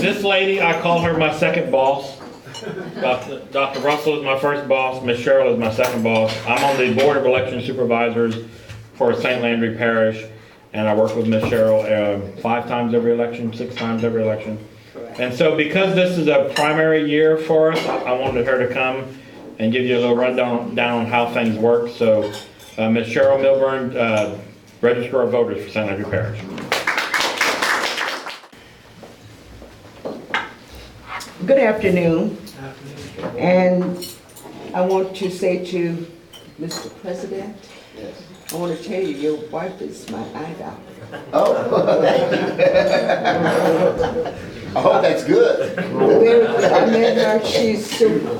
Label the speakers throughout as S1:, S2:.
S1: this lady, I call her my second boss. Dr. Russell is my first boss. Miss Cheryl is my second boss. I'm on the Board of Election Supervisors for St. Landry Parish, and I work with Miss Cheryl 5 times every election, 6 times every election. And so because this is a primary year for us, I wanted her to come and give you a little rundown on how things work. So Miss Cheryl Milburn, Registrar of Voters for St. Landry Parish.
S2: Good afternoon. And I want to say to Mr. President, I want to tell you, your wife is my idol.
S3: Oh, thank you. I hope that's good.
S2: I met her, she's super.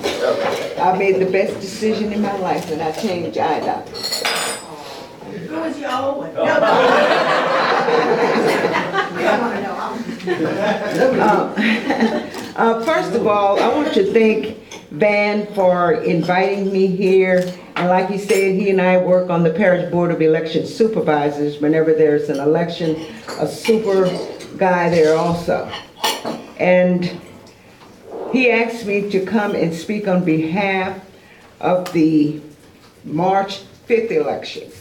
S2: I made the best decision in my life when I changed idol.
S4: Who was your old one?
S2: First of all, I want to thank Van for inviting me here. And like he said, he and I work on the Parish Board of Election Supervisors. Whenever there's an election, a super guy there also. And he asked me to come and speak on behalf of the March 5th election.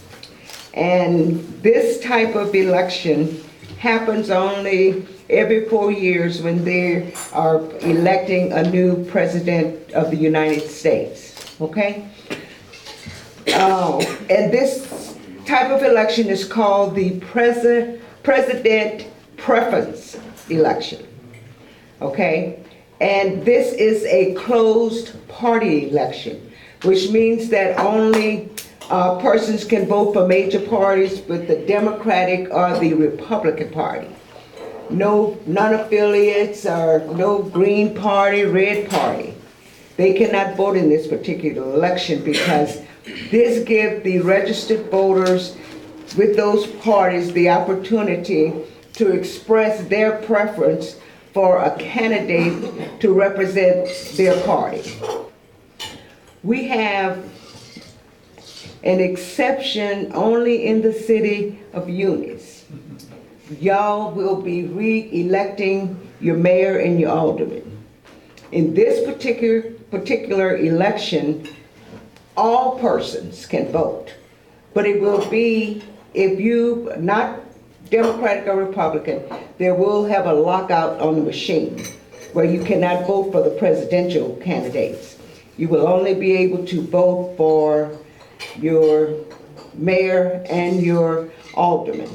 S2: And this type of election happens only every 4 years when they are electing a new president of the United States, okay? And this type of election is called the President Preference Election, okay? And this is a closed party election, which means that only persons can vote for major parties with the Democratic or the Republican Party. No non-affiliates or no Green Party, Red Party. They cannot vote in this particular election because this gives the registered voters with those parties the opportunity to express their preference for a candidate to represent their party. We have an exception only in the city of Eunice. Y'all will be re-electing your mayor and your alderman. In this particular election, all persons can vote, but it will be, if you not Democratic or Republican, there will have a lockout on the machine where you cannot vote for the presidential candidates. You will only be able to vote for your mayor and your alderman.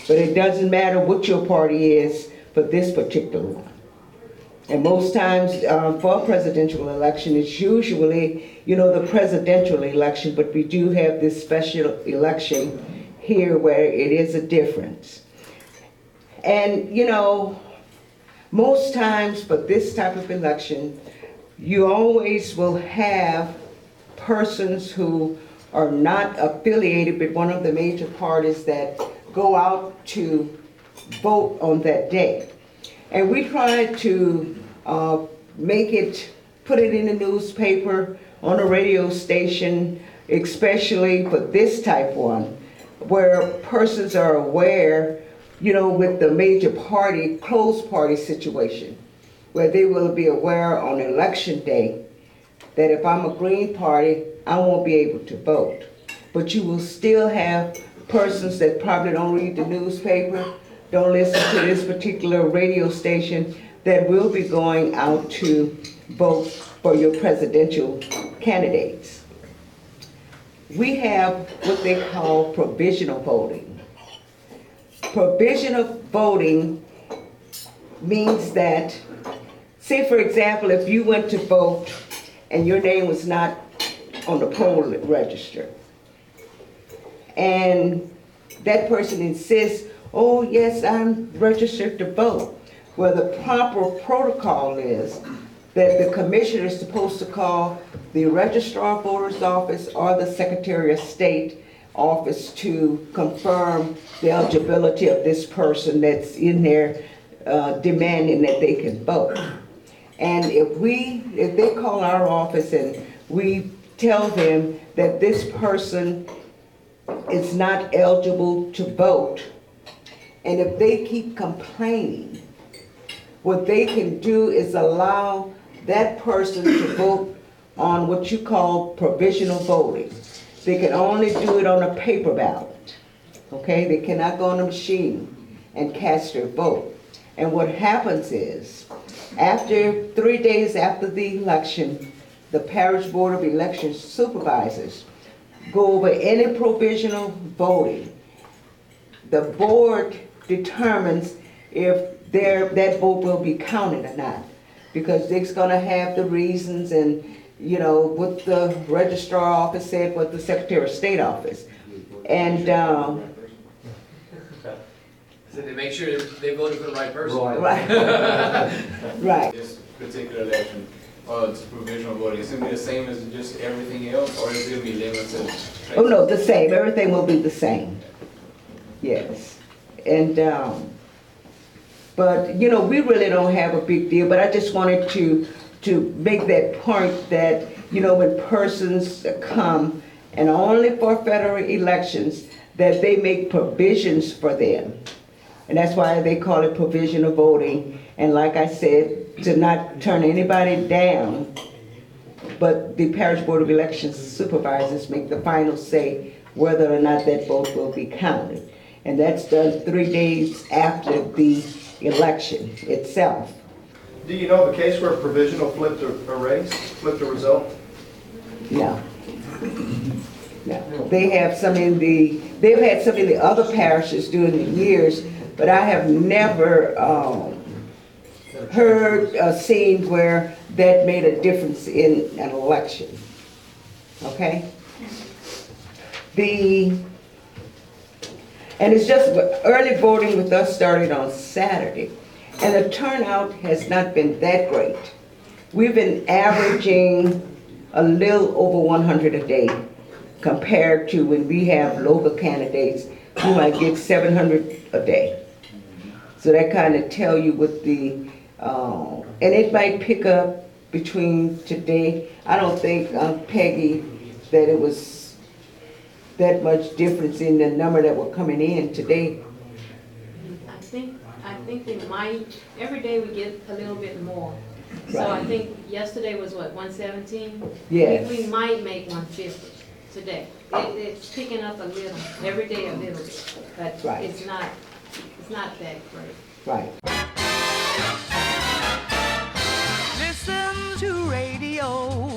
S2: But it doesn't matter what your party is for this particular one. And most times for a presidential election, it's usually, the presidential election, but we do have this special election here where it is a difference. And, most times for this type of election, you always will have persons who are not affiliated with one of the major parties that go out to vote on that day. And we try to put it in the newspaper, on a radio station, especially for this type one, where persons are aware, with the major party, closed party situation, where they will be aware on election day that if I'm a Green Party, I won't be able to vote. But you will still have persons that probably don't read the newspaper, don't listen to this particular radio station, that will be going out to vote for your presidential candidates. We have what they call provisional voting. Provisional voting means that, say for example, if you went to vote and your name was not on the poll register, and that person insists, oh yes, I'm registered to vote. Well, the proper protocol is that the commissioner is supposed to call the Registrar of Voters office or the Secretary of State office to confirm the eligibility of this person that's in there demanding that they can vote. And if they call our office and we tell them that this person is not eligible to vote, and if they keep complaining, what they can do is allow that person to vote on what you call provisional voting. They can only do it on a paper ballot, okay? They cannot go on a machine and cast their vote. And what happens is, after 3 days after the election, the Parish Board of Election Supervisors go over any provisional voting. The board determines if that vote will be counted or not, because it's gonna have the reasons and, you know, what the Registrar office said, what the Secretary of State office. And,
S5: So they make sure they voted for the right person.
S2: right, right.
S6: This particular election, it's provisional voting, is it gonna be the same as just everything else, or is it gonna be limited?
S2: Oh, no, the same, everything will be the same. Yes, and, but, you know, we really don't have a big deal, but I just wanted to make that point that, you know, when persons come, and only for federal elections, that they make provisions for them. And that's why they call it provisional voting. And like I said, to not turn anybody down, but the Parish Board of Elections supervisors make the final say whether or not that vote will be counted. And that's done 3 days after the election itself.
S7: Do you know the case where provisional flipped a race, flipped a result?
S2: No. No. They've had some in the other parishes during the years, but I have never heard a scene where that made a difference in an election. Okay? And it's just early voting with us started on Saturday, and the turnout has not been that great. We've been averaging a little over 100 a day compared to when we have local candidates who might get 700 a day. So that kind of tell you what the, and it might pick up between today. I don't think, Peggy, that it was that much difference in the number that were coming in today.
S8: I think they might, every day we get a little bit more. So I
S2: Right.
S8: think yesterday was what, 117?
S2: Yes.
S8: We might make 150 today. It's picking up a little, every day a little bit, but
S2: Right.
S8: it's not that great.
S2: Right.
S9: Listen to radio.